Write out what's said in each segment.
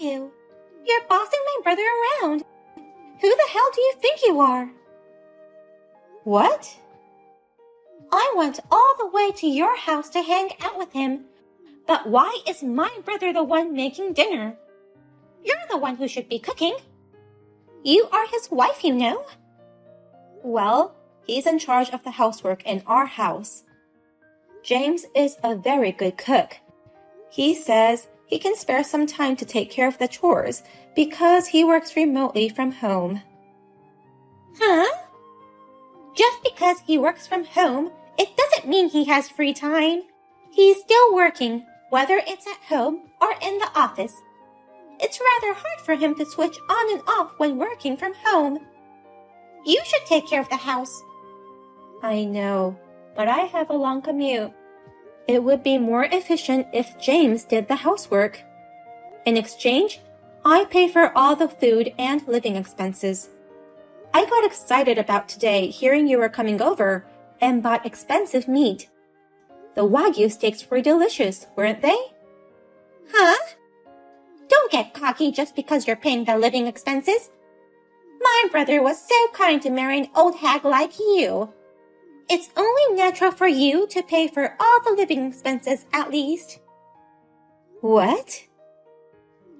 you? You're bossing my brother around. Who the hell do you think you are? What? I went all the way to your house to hang out with him. But why is my brother the one making dinner? You're the one who should be cooking. You are his wife, you know. Well, he's in charge of the housework in our house. James is a very good cook. He says he can spare some time to take care of the chores because he works remotely from home. Huh? Just because he works from home, it doesn't mean he has free time. He's still working, whether it's at home or in the office. It's rather hard for him to switch on and off when working from home. You should take care of the house. I know, but I have a long commute. It would be more efficient if James did the housework. In exchange, I pay for all the food and living expenses. I got excited about today hearing you were coming over and bought expensive meat. The Wagyu steaks were delicious, weren't they? Huh? Don't get cocky just because you're paying the living expenses. My brother was so kind to marry an old hag like you. It's only natural for you to pay for all the living expenses at least. What?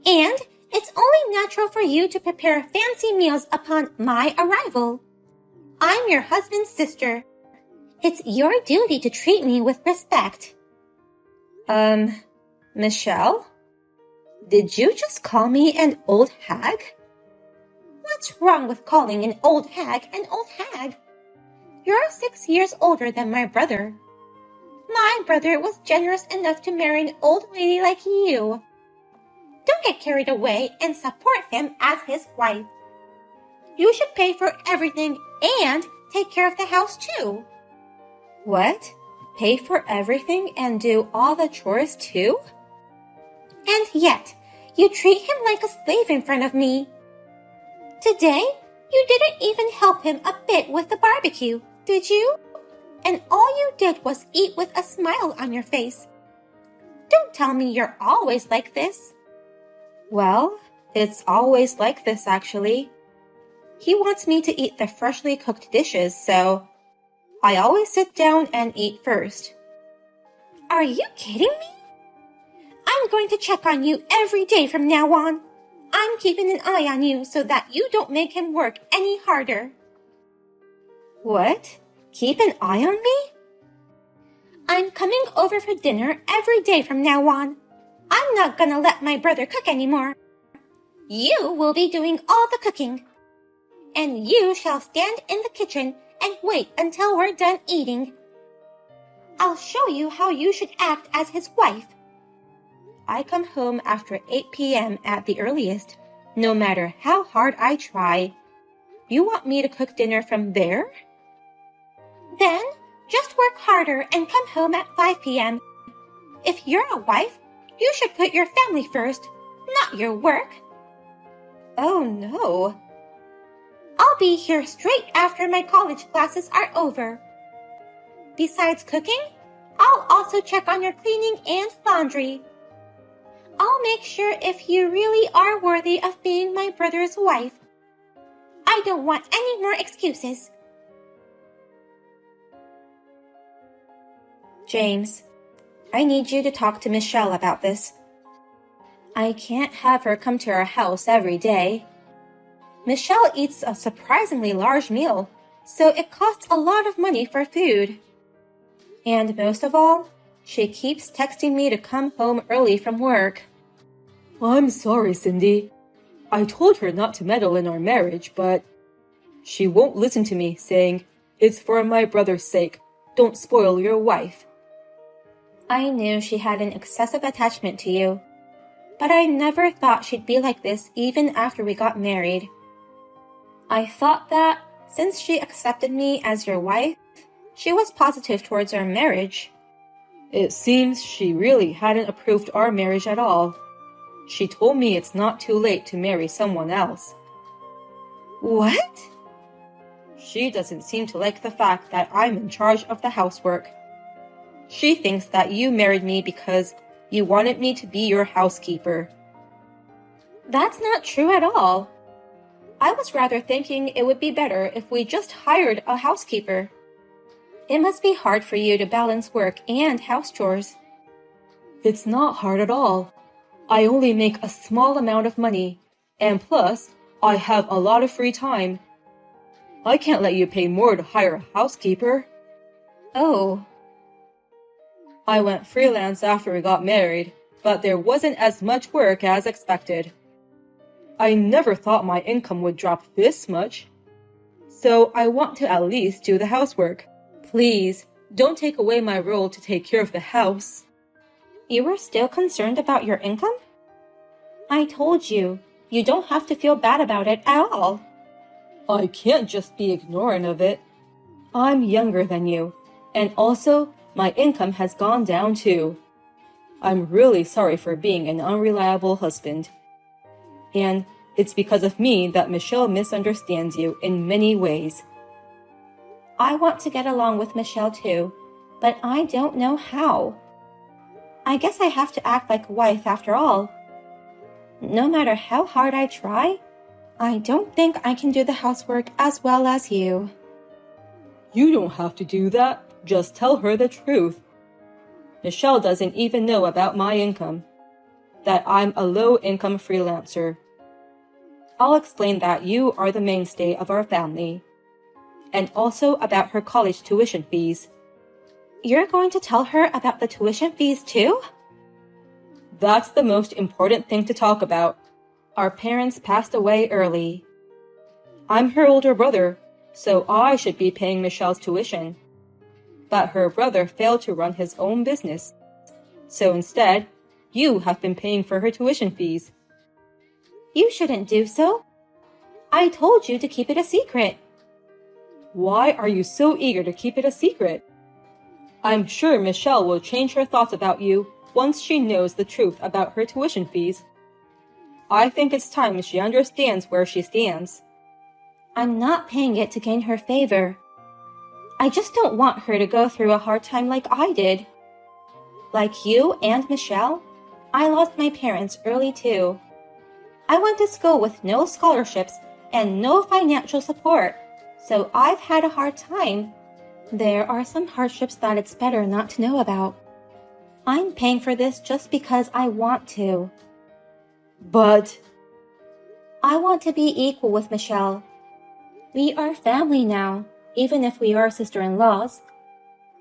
And it's only natural for you to prepare fancy meals upon my arrival. I'm your husband's sister. It's your duty to treat me with respect. Michelle? Did you just call me an old hag? What's wrong with calling an old hag an old hag? You're 6 years older than my brother. My brother was generous enough to marry an old lady like you. Don't get carried away and support him as his wife. You should pay for everything and take care of the house too. What? Pay for everything and do all the chores too? And yet, you treat him like a slave in front of me. Today, you didn't even help him a bit with the barbecue, did you? And all you did was eat with a smile on your face. Don't tell me you're always like this. Well, it's always like this actually. He wants me to eat the freshly cooked dishes, so I always sit down and eat first. Are you kidding me? I'm going to check on you every day from now on. I'm keeping an eye on you so that you don't make him work any harder. What? Keep an eye on me? I'm coming over for dinner every day from now on. I'm not gonna let my brother cook anymore. You will be doing all the cooking. And you shall stand in the kitchen and wait until we're done eating. I'll show you how you should act as his wife. I come home after 8 p.m. at the earliest, no matter how hard I try. You want me to cook dinner from there? Then, just work harder and come home at 5 p.m. If you're a wife, you should put your family first, not your work. Oh no. I'll be here straight after my college classes are over. Besides cooking, I'll also check on your cleaning and laundry. I'll make sure if you really are worthy of being my brother's wife. I don't want any more excuses. James, I need you to talk to Michelle about this. I can't have her come to our house every day. Michelle eats a surprisingly large meal, so it costs a lot of money for food. And most of all, she keeps texting me to come home early from work. I'm sorry, Cindy. I told her not to meddle in our marriage, but she won't listen to me, saying, "It's for my brother's sake. Don't spoil your wife." I knew she had an excessive attachment to you, but I never thought she'd be like this even after we got married. I thought that, since she accepted me as your wife, she was positive towards our marriage. It seems she really hadn't approved our marriage at all. She told me it's not too late to marry someone else. What? She doesn't seem to like the fact that I'm in charge of the housework. She thinks that you married me because you wanted me to be your housekeeper. That's not true at all. I was rather thinking it would be better if we just hired a housekeeper. It must be hard for you to balance work and house chores. It's not hard at all. I only make a small amount of money, and plus, I have a lot of free time. I can't let you pay more to hire a housekeeper. Oh. I went freelance after we got married, but there wasn't as much work as expected. I never thought my income would drop this much. So I want to at least do the housework. Please, don't take away my role to take care of the house. You were still concerned about your income? I told you, you don't have to feel bad about it at all. I can't just be ignorant of it. I'm younger than you, and also my income has gone down too. I'm really sorry for being an unreliable husband. And it's because of me that Michelle misunderstands you in many ways. I want to get along with Michelle too, but I don't know how. I guess I have to act like a wife after all. No matter how hard I try, I don't think I can do the housework as well as you. You don't have to do that. Just tell her the truth. Michelle doesn't even know about my income, that I'm a low-income freelancer. I'll explain that you are the mainstay of our family, and also about her college tuition fees. You're going to tell her about the tuition fees too? That's the most important thing to talk about. Our parents passed away early. I'm her older brother, so I should be paying Michelle's tuition. But her brother failed to run his own business. So instead, you have been paying for her tuition fees. You shouldn't do so. I told you to keep it a secret. Why are you so eager to keep it a secret? I'm sure Michelle will change her thoughts about you once she knows the truth about her tuition fees. I think it's time she understands where she stands. I'm not paying it to gain her favor. I just don't want her to go through a hard time like I did. Like you and Michelle, I lost my parents early too. I went to school with no scholarships and no financial support, so I've had a hard time. There are some hardships that it's better not to know about. I'm paying for this just because I want to. But I want to be equal with Michelle. We are family now, even if we are sister-in-laws.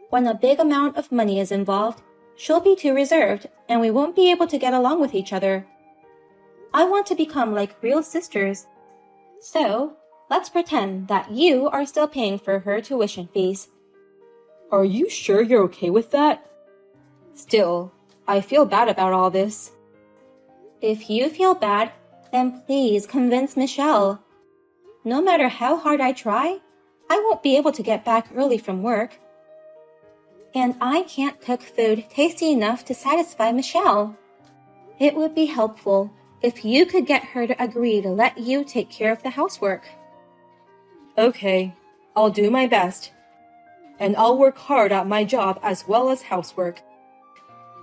When a big amount of money is involved, she'll be too reserved and we won't be able to get along with each other. I want to become like real sisters. So, let's pretend that you are still paying for her tuition fees. Are you sure you're okay with that? Still, I feel bad about all this. If you feel bad, then please convince Michelle. No matter how hard I try, I won't be able to get back early from work. And I can't cook food tasty enough to satisfy Michelle. It would be helpful if you could get her to agree to let you take care of the housework. Okay, I'll do my best. And I'll work hard at my job as well as housework.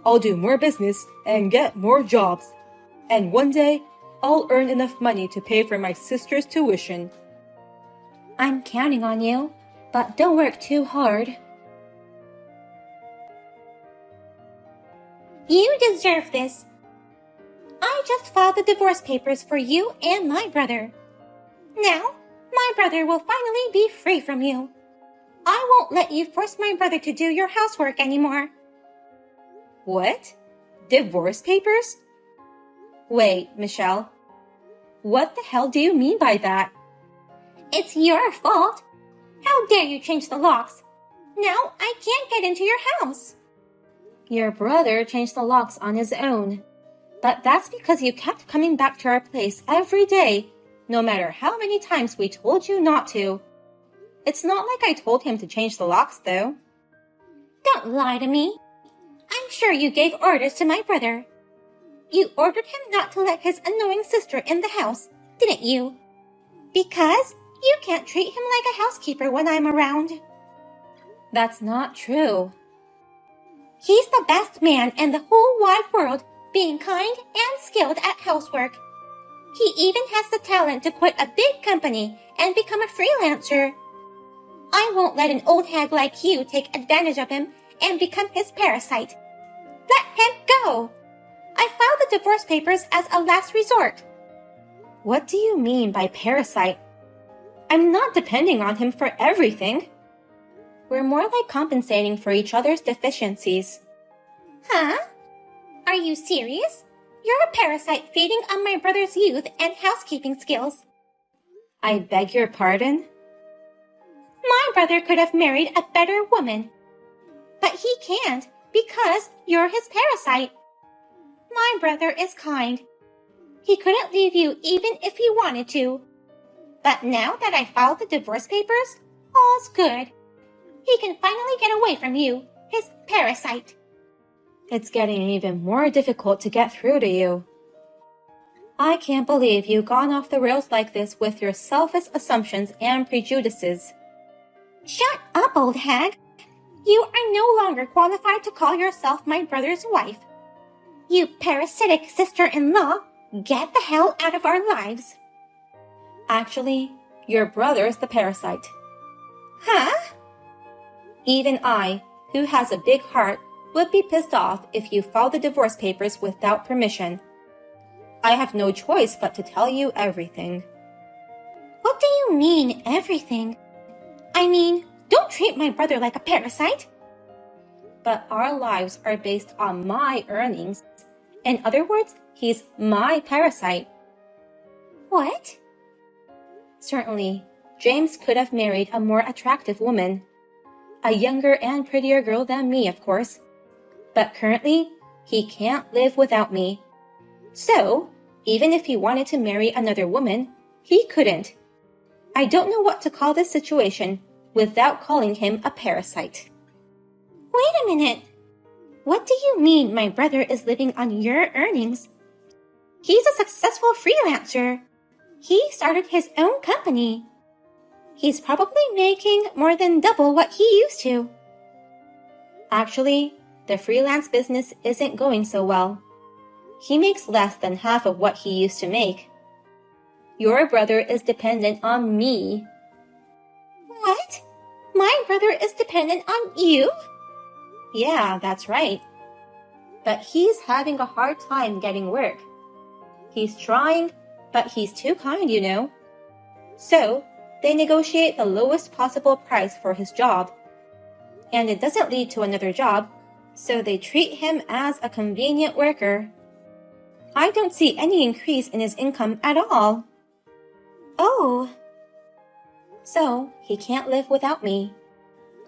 I'll do more business and get more jobs. And one day, I'll earn enough money to pay for my sister's tuition. I'm counting on you, but don't work too hard. You deserve this. I just filed the divorce papers for you and my brother. Now, my brother will finally be free from you. I won't let you force my brother to do your housework anymore. What? Divorce papers? Wait, Michelle. What the hell do you mean by that? It's your fault. How dare you change the locks? Now I can't get into your house. Your brother changed the locks on his own. But that's because you kept coming back to our place every day, no matter how many times we told you not to. It's not like I told him to change the locks, though. Don't lie to me. I'm sure you gave orders to my brother. You ordered him not to let his annoying sister in the house, didn't you? Because you can't treat him like a housekeeper when I'm around. That's not true. He's the best man in the whole wide world, being kind and skilled at housework. He even has the talent to quit a big company and become a freelancer. I won't let an old hag like you take advantage of him and become his parasite. Let him go! I filed the divorce papers as a last resort. What do you mean by parasite? I'm not depending on him for everything. We're more like compensating for each other's deficiencies. Huh? Are you serious? You're a parasite feeding on my brother's youth and housekeeping skills. I beg your pardon? My brother could have married a better woman. But he can't because you're his parasite. My brother is kind. He couldn't leave you even if he wanted to. But now that I filed the divorce papers, all's good. He can finally get away from you, his parasite. It's getting even more difficult to get through to you. I can't believe you've gone off the rails like this with your selfish assumptions and prejudices. Shut up, old hag. You are no longer qualified to call yourself my brother's wife. You parasitic sister-in-law, get the hell out of our lives. Actually, your brother's the parasite. Huh? Even I, who has a big heart, would be pissed off if you filed the divorce papers without permission. I have no choice but to tell you everything. What do you mean, everything? I mean, don't treat my brother like a parasite. But our lives are based on my earnings. In other words, he's my parasite. What? Certainly, James could have married a more attractive woman. A younger and prettier girl than me, of course. But currently, he can't live without me. So, even if he wanted to marry another woman, he couldn't. I don't know what to call this situation without calling him a parasite. Wait a minute. What do you mean my brother is living on your earnings? He's a successful freelancer. He started his own company. He's probably making more than double what he used to. Actually, the freelance business isn't going so well. He makes less than half of what he used to make. Your brother is dependent on me. What? My brother is dependent on you? Yeah, that's right. But he's having a hard time getting work. He's trying, but he's too kind, you know. So, they negotiate the lowest possible price for his job. And it doesn't lead to another job, so they treat him as a convenient worker. I don't see any increase in his income at all. Oh. So, he can't live without me.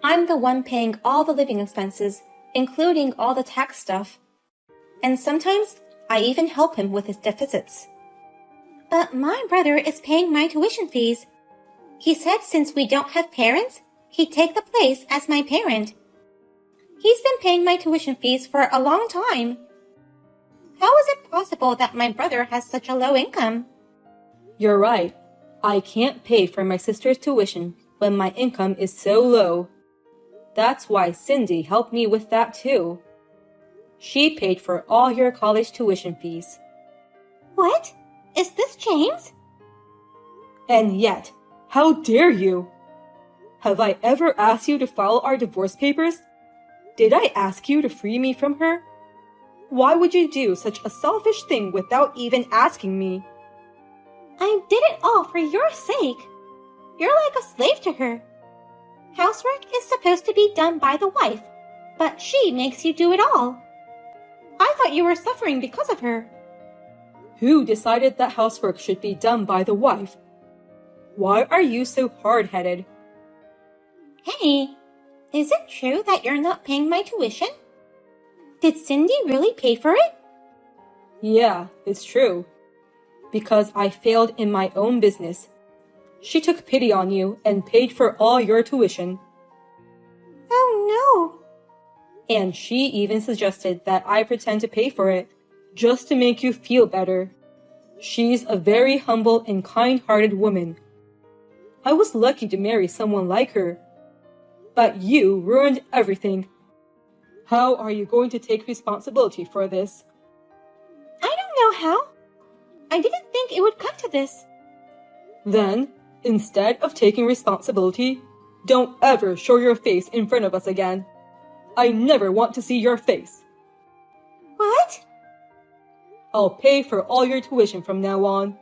I'm the one paying all the living expenses, including all the tax stuff. And sometimes, I even help him with his deficits. But my brother is paying my tuition fees. He said since we don't have parents, he'd take the place as my parent. He's been paying my tuition fees for a long time. How is it possible that my brother has such a low income? You're right. I can't pay for my sister's tuition when my income is so low. That's why Cindy helped me with that too. She paid for all your college tuition fees. What? Is this James? And yet, how dare you? Have I ever asked you to file our divorce papers? Did I ask you to free me from her? Why would you do such a selfish thing without even asking me? I did it all for your sake. You're like a slave to her. Housework is supposed to be done by the wife, but she makes you do it all. I thought you were suffering because of her. Who decided that housework should be done by the wife? Why are you so hard-headed? Hey, is it true that you're not paying my tuition? Did Cindy really pay for it? Yeah, it's true. Because I failed in my own business. She took pity on you and paid for all your tuition. Oh no! And she even suggested that I pretend to pay for it, just to make you feel better. She's a very humble and kind-hearted woman. I was lucky to marry someone like her. But you ruined everything. How are you going to take responsibility for this? I don't know how. I didn't think it would come to this. Then, instead of taking responsibility, don't ever show your face in front of us again. I never want to see your face. What? I'll pay for all your tuition from now on.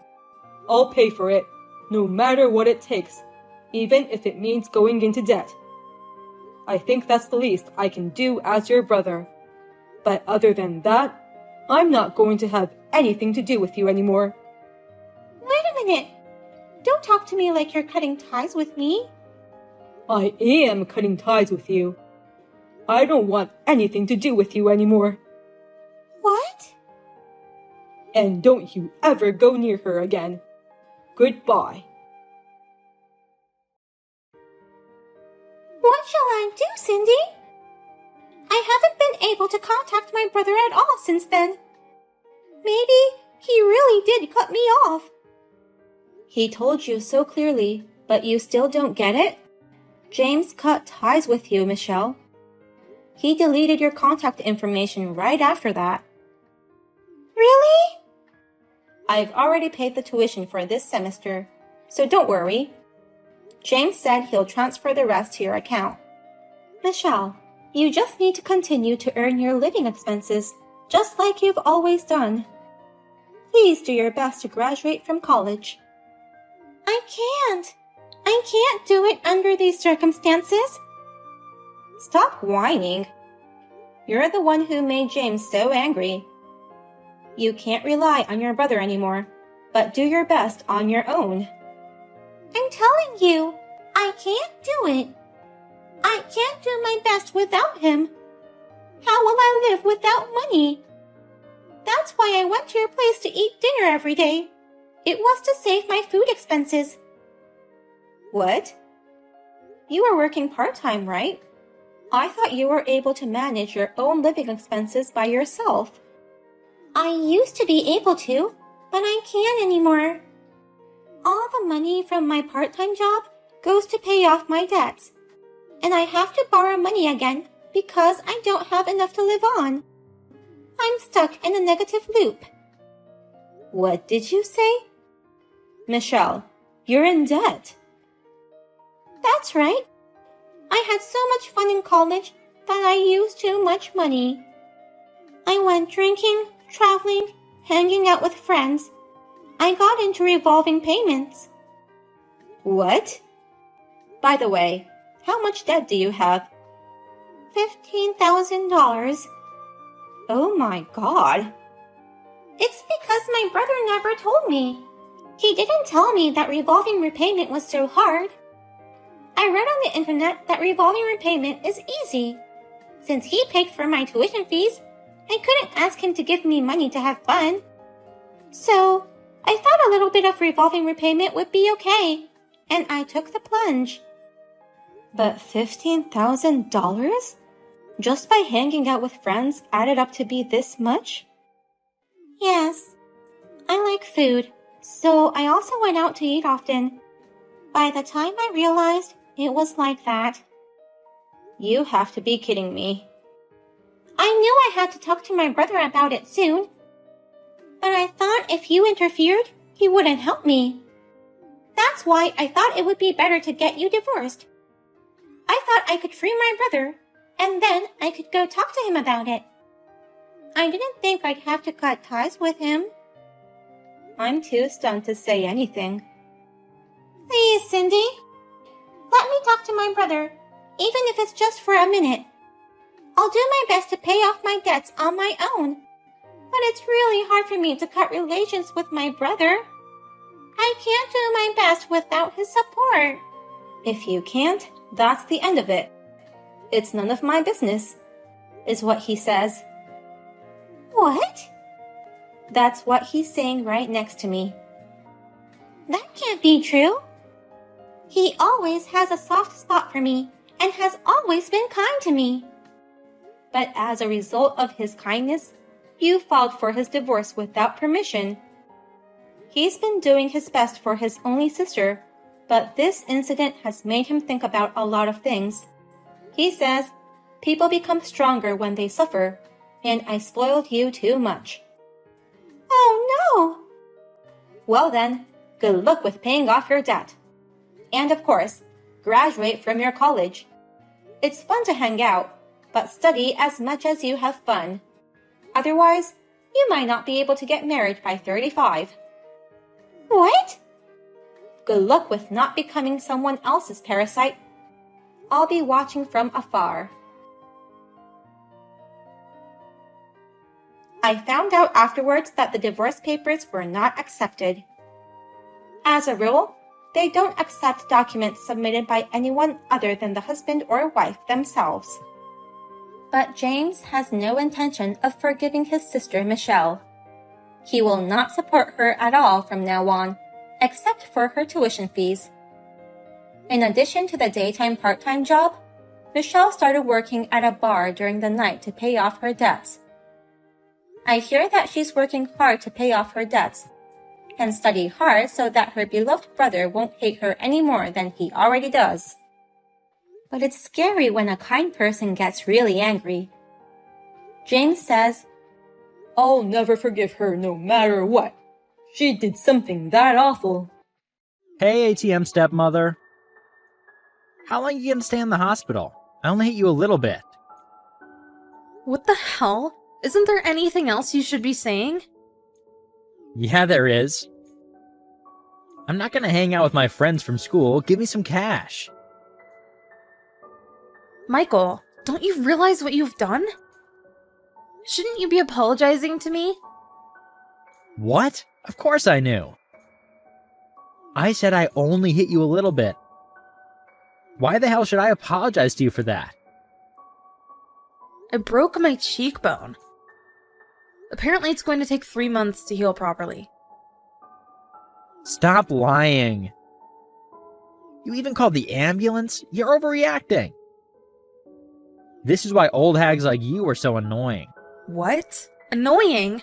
I'll pay for it, no matter what it takes, even if it means going into debt. I think that's the least I can do as your brother. But other than that, I'm not going to have anything to do with you anymore. Wait a minute. Don't talk to me like you're cutting ties with me. I am cutting ties with you. I don't want anything to do with you anymore. What? And don't you ever go near her again. Goodbye. What shall I do, Cindy? I haven't been able to contact my brother at all since then. Maybe he really did cut me off. He told you so clearly, but you still don't get it? James cut ties with you, Michelle. He deleted your contact information right after that. Really? I've already paid the tuition for this semester, so don't worry. James said he'll transfer the rest to your account. Michelle, you just need to continue to earn your living expenses, just like you've always done. Please do your best to graduate from college. I can't. I can't do it under these circumstances. Stop whining. You're the one who made James so angry. You can't rely on your brother anymore, but do your best on your own. I'm telling you, I can't do it. I can't do my best without him. How will I live without money? That's why I went to your place to eat dinner every day. It was to save my food expenses. What? You were working part-time, right? I thought you were able to manage your own living expenses by yourself. I used to be able to, but I can't anymore. All the money from my part-time job goes to pay off my debts, and I have to borrow money again because I don't have enough to live on. I'm stuck in a negative loop. What did you say? Michelle, you're in debt. That's right. I had so much fun in college that I used too much money. I went drinking, traveling, hanging out with friends. I got into revolving payments. What? By the way, how much debt do you have? $15,000. Oh my God. It's because my brother never told me. He didn't tell me that revolving repayment was so hard. I read on the internet that revolving repayment is easy. Since he paid for my tuition fees, I couldn't ask him to give me money to have fun. So, I thought a little bit of revolving repayment would be okay, and I took the plunge. But $15,000? Just by hanging out with friends added up to be this much? Yes. I like food, so I also went out to eat often. By the time I realized it was like that. You have to be kidding me. I knew I had to talk to my brother about it soon. But I thought if you interfered, he wouldn't help me. That's why I thought it would be better to get you divorced. I thought I could free my brother, and then I could go talk to him about it. I didn't think I'd have to cut ties with him. I'm too stunned to say anything. Please, Cindy. Let me talk to my brother, even if it's just for a minute. I'll do my best to pay off my debts on my own. But it's really hard for me to cut relations with my brother. I can't do my best without his support. If you can't, that's the end of it. It's none of my business, is what he says. What? That's what he's saying right next to me. That can't be true. He always has a soft spot for me and has always been kind to me. But as a result of his kindness, you filed for his divorce without permission. He's been doing his best for his only sister, but this incident has made him think about a lot of things. He says, people become stronger when they suffer, and I spoiled you too much. Oh no! Well then, good luck with paying off your debt. And of course, graduate from your college. It's fun to hang out, but study as much as you have fun. Otherwise, you might not be able to get married by 35. What? Good luck with not becoming someone else's parasite. I'll be watching from afar. I found out afterwards that the divorce papers were not accepted. As a rule, they don't accept documents submitted by anyone other than the husband or wife themselves. But James has no intention of forgiving his sister Michelle. He will not support her at all from now on, except for her tuition fees. In addition to the daytime part-time job, Michelle started working at a bar during the night to pay off her debts. I hear that she's working hard to pay off her debts and study hard so that her beloved brother won't hate her any more than he already does. But it's scary when a kind person gets really angry. James says, I'll never forgive her no matter what. She did something that awful. Hey, ATM stepmother. How long are you gonna stay in the hospital? I only hit you a little bit. What the hell? Isn't there anything else you should be saying? Yeah, there is. I'm not gonna hang out with my friends from school. Give me some cash. Michael, don't you realize what you've done? Shouldn't you be apologizing to me? What? Of course I knew. I said I only hit you a little bit. Why the hell should I apologize to you for that? I broke my cheekbone. Apparently it's going to take 3 months to heal properly. Stop lying. You even called the ambulance? You're overreacting. This is why old hags like you are so annoying. What? Annoying?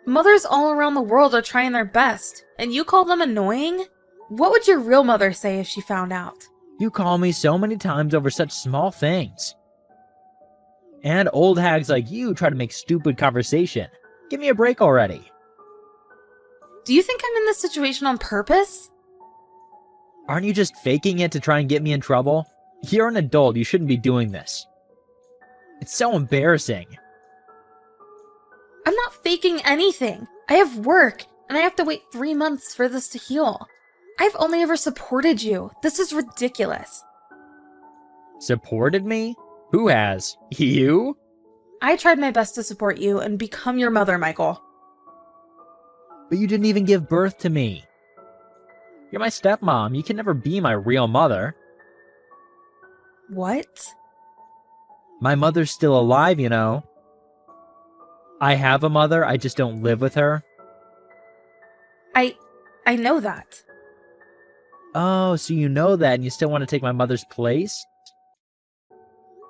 Mothers all around the world are trying their best, and you call them annoying? What would your real mother say if she found out? You call me so many times over such small things. And old hags like you try to make stupid conversation. Give me a break already. Do you think I'm in this situation on purpose? Aren't you just faking it to try and get me in trouble? You're an adult, you shouldn't be doing this. It's so embarrassing. I'm not faking anything. I have work, and I have to wait 3 months for this to heal. I've only ever supported you. This is ridiculous. Supported me? Who has? You? I tried my best to support you and become your mother, Michael. But you didn't even give birth to me. You're my stepmom. You can never be my real mother. What? My mother's still alive, you know. I have a mother, I just don't live with her. I know that. Oh, so you know that and you still want to take my mother's place?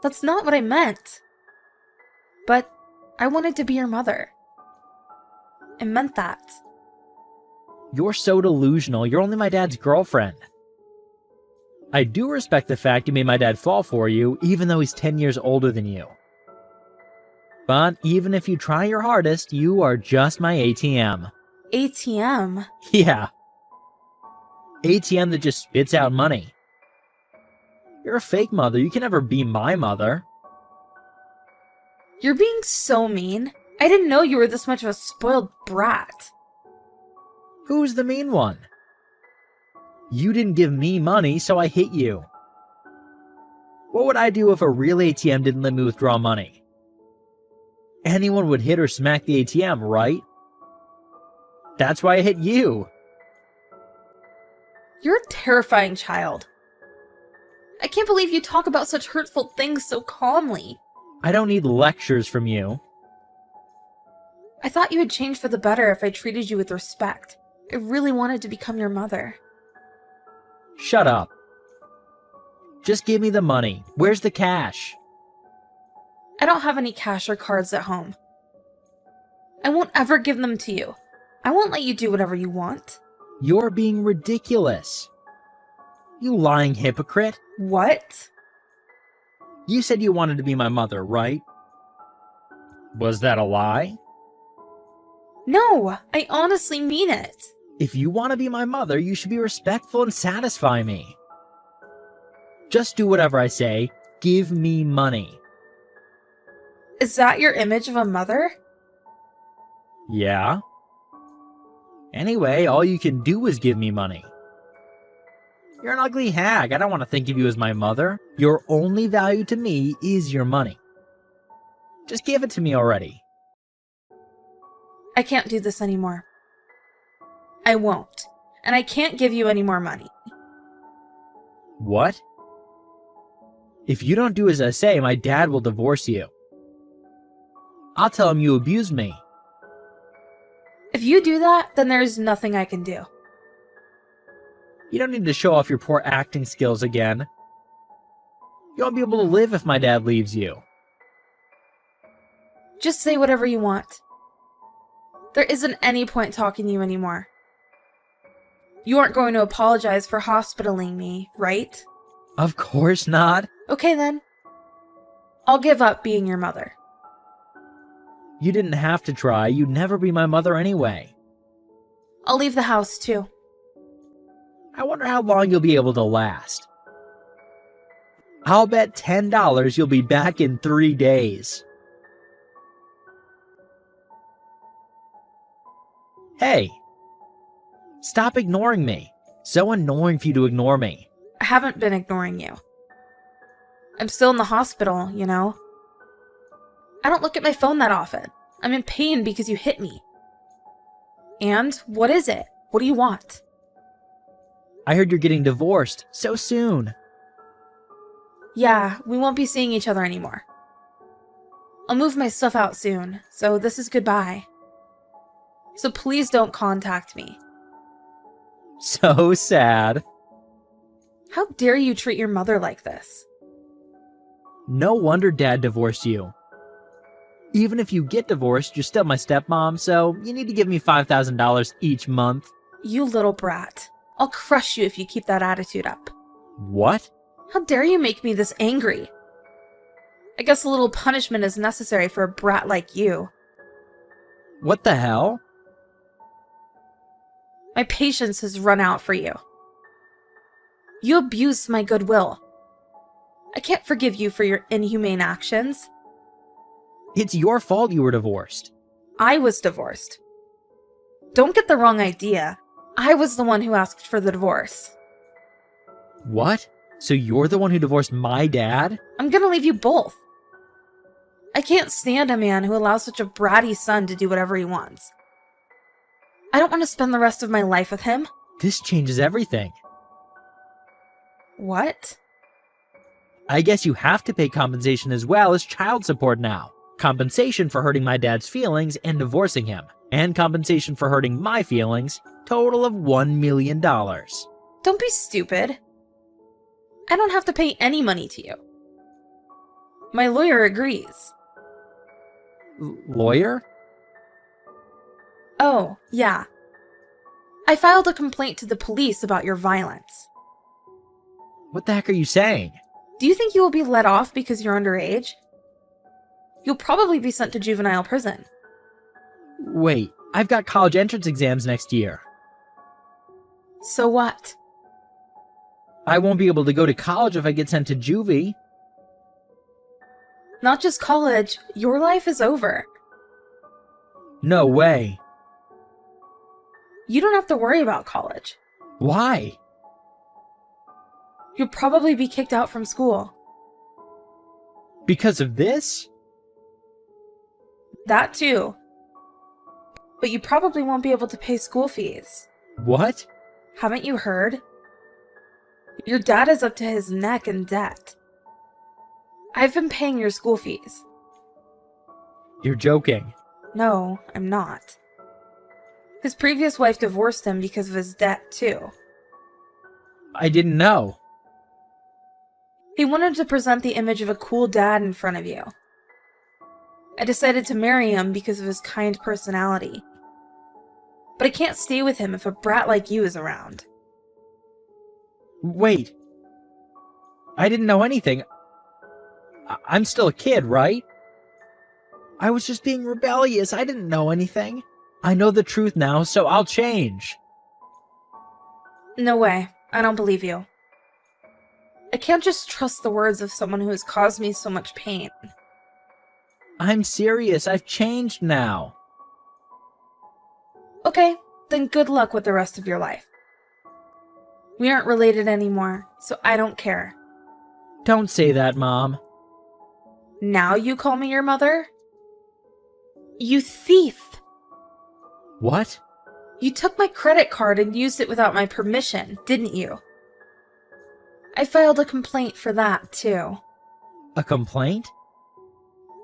That's not what I meant. But I wanted to be your mother. I meant that. You're so delusional. You're only my dad's girlfriend. I do respect the fact you made my dad fall for you, even though he's 10 years older than you. But even if you try your hardest, you are just my ATM. ATM? Yeah. ATM that just spits out money. You're a fake mother. You can never be my mother. You're being so mean. I didn't know you were this much of a spoiled brat. Who's the mean one? You didn't give me money, so I hit you. What would I do if a real ATM didn't let me withdraw money? Anyone would hit or smack the ATM, right? That's why I hit you. You're a terrifying child. I can't believe you talk about such hurtful things so calmly. I don't need lectures from you. I thought you would change for the better if I treated you with respect. I really wanted to become your mother. Shut up. Just give me the money. Where's the cash? I don't have any cash or cards at home. I won't ever give them to you. I won't let you do whatever you want. You're being ridiculous. You lying hypocrite. What? You said you wanted to be my mother, right? Was that a lie? No, I honestly mean it. If you want to be my mother, you should be respectful and satisfy me. Just do whatever I say. Give me money. Is that your image of a mother? Yeah? Anyway, all you can do is give me money. You're an ugly hag. I don't want to think of you as my mother. Your only value to me is your money. Just give it to me already. I can't do this anymore. I won't. And I can't give you any more money. What? If you don't do as I say, my dad will divorce you. I'll tell him you abused me. If you do that, then there's nothing I can do. You don't need to show off your poor acting skills again. You won't be able to live if my dad leaves you. Just say whatever you want. There isn't any point talking to you anymore. You aren't going to apologize for hospitaling me, right? Of course not. Okay then. I'll give up being your mother. You didn't have to try. You'd never be my mother anyway. I'll leave the house too. I wonder how long you'll be able to last. I'll bet $10 you'll be back in 3 days. Hey! Stop ignoring me. So annoying for you to ignore me. I haven't been ignoring you. I'm still in the hospital, you know? I don't look at my phone that often. I'm in pain because you hit me. And what is it? What do you want? I heard you're getting divorced so soon. Yeah, we won't be seeing each other anymore. I'll move my stuff out soon, so this is goodbye. So please don't contact me. So sad. How dare you treat your mother like this? No wonder Dad divorced you. Even if you get divorced, you're still my stepmom, so you need to give me $5,000 each month. You little brat. I'll crush you if you keep that attitude up. What? How dare you make me this angry? I guess a little punishment is necessary for a brat like you. What the hell? My patience has run out for you. You abused my goodwill. I can't forgive you for your inhumane actions. It's your fault you were divorced. I was divorced. Don't get the wrong idea. I was the one who asked for the divorce. What? So you're the one who divorced my dad? I'm gonna leave you both. I can't stand a man who allows such a bratty son to do whatever he wants. I don't want to spend the rest of my life with him. This changes everything. What? I guess you have to pay compensation as well as child support now. Compensation for hurting my dad's feelings and divorcing him. And compensation for hurting my feelings. Total of $1 million. Don't be stupid. I don't have to pay any money to you. My lawyer agrees. Lawyer? Oh, yeah. I filed a complaint to the police about your violence. What the heck are you saying? Do you think you will be let off because you're underage? You'll probably be sent to juvenile prison. Wait, I've got college entrance exams next year. So what? I won't be able to go to college if I get sent to juvie. Not just college, your life is over. No way. You don't have to worry about college. Why? You'll probably be kicked out from school. Because of this? That too. But you probably won't be able to pay school fees. What? Haven't you heard? Your dad is up to his neck in debt. I've been paying your school fees. You're joking. No, I'm not. His previous wife divorced him because of his debt, too. I didn't know. He wanted to present the image of a cool dad in front of you. I decided to marry him because of his kind personality. But I can't stay with him if a brat like you is around. Wait. I didn't know anything. I'm still a kid, right? I was just being rebellious. I didn't know anything. I know the truth now, so I'll change. No way. I don't believe you. I can't just trust the words of someone who has caused me so much pain. I'm serious. I've changed now. Okay, then good luck with the rest of your life. We aren't related anymore, so I don't care. Don't say that, Mom. Now you call me your mother? You thief! What? You took my credit card and used it without my permission, didn't you? I filed a complaint for that, too. A complaint?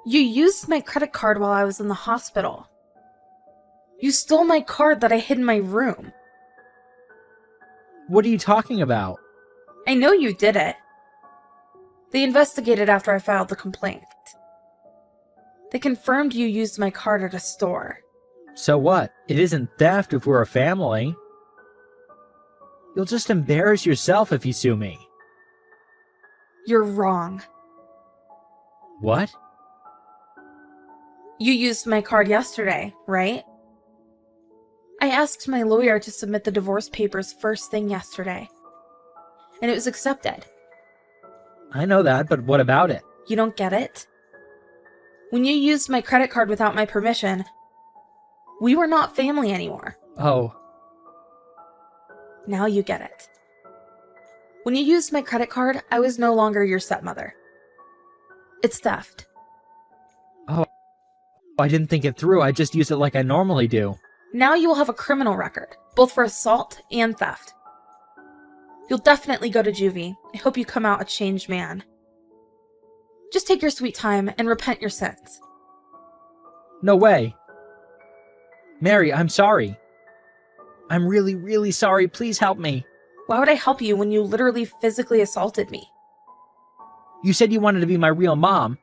You used my credit card while I was in the hospital. You stole my card that I hid in my room. What are you talking about? I know you did it. They investigated after I filed the complaint. They confirmed you used my card at a store. So what? It isn't theft if we're a family. You'll just embarrass yourself if you sue me. You're wrong. What? You used my card yesterday, right? I asked my lawyer to submit the divorce papers first thing yesterday. And it was accepted. I know that, but what about it? You don't get it? When you used my credit card without my permission, we were not family anymore. Oh, Now you get it. When you used my credit card, I was no longer your stepmother. It's theft. I didn't think it through. I just used it like I normally do. Now you will have a criminal record, both for assault and theft. You'll definitely go to juvie. I hope you come out a changed man. Just take your sweet time and repent your sins. No way. Mary, I'm sorry. I'm really, really sorry. Please help me. Why would I help you when you literally physically assaulted me? You said you wanted to be my real mom.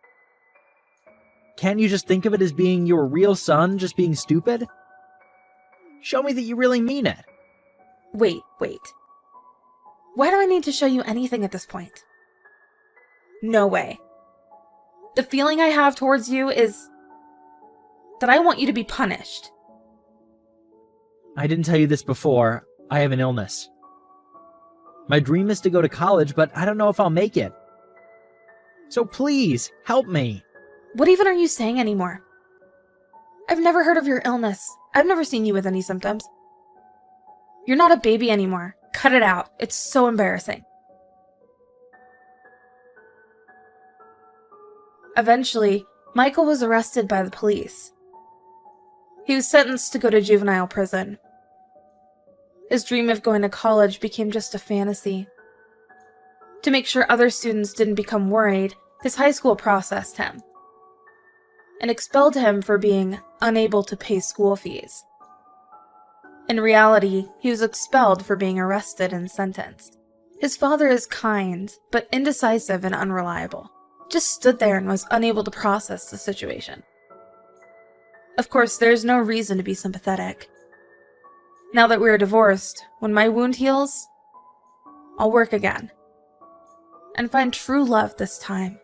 Can't you just think of it as being your real son just being stupid? Show me that you really mean it. Wait. Why do I need to show you anything at this point? No way. The feeling I have towards you is that I want you to be punished. I didn't tell you this before. I have an illness. My dream is to go to college, but I don't know if I'll make it. So please, help me. What even are you saying anymore? I've never heard of your illness. I've never seen you with any symptoms. You're not a baby anymore. Cut it out. It's so embarrassing. Eventually, Michael was arrested by the police. He was sentenced to go to juvenile prison. His dream of going to college became just a fantasy. To make sure other students didn't become worried, his high school processed him and expelled him for being unable to pay school fees. In reality, he was expelled for being arrested and sentenced. His father is kind, but indecisive and unreliable. Just stood there and was unable to process the situation. Of course, there's no reason to be sympathetic. Now that we're divorced, when my wound heals, I'll work again. And find true love this time.